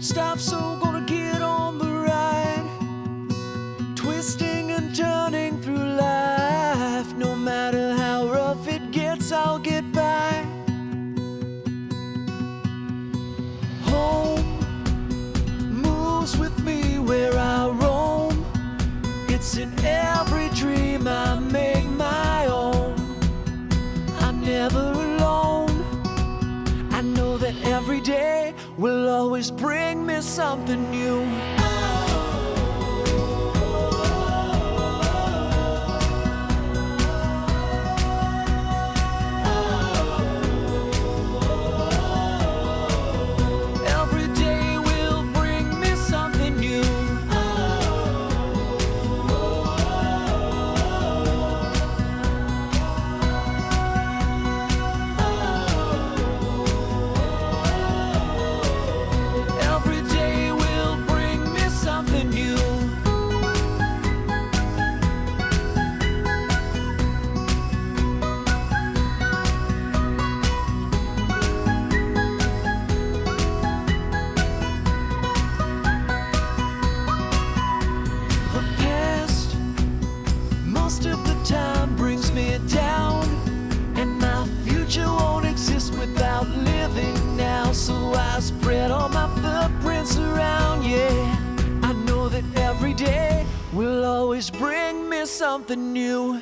stop, so gonna get on the ride. Twisting and turning through life. No matter how rough it gets, I'll get by. Home moves with me where I roam. It's in every dream I make my own. I'm never alone. I know that every day will always bring me something new. Every day will bring me something new. Every day will bring me something new. The past, most of the time, brings me down, and my future won't exist without living now. So I spread all my footprints around, yeah. I know that every day will always bring me something new.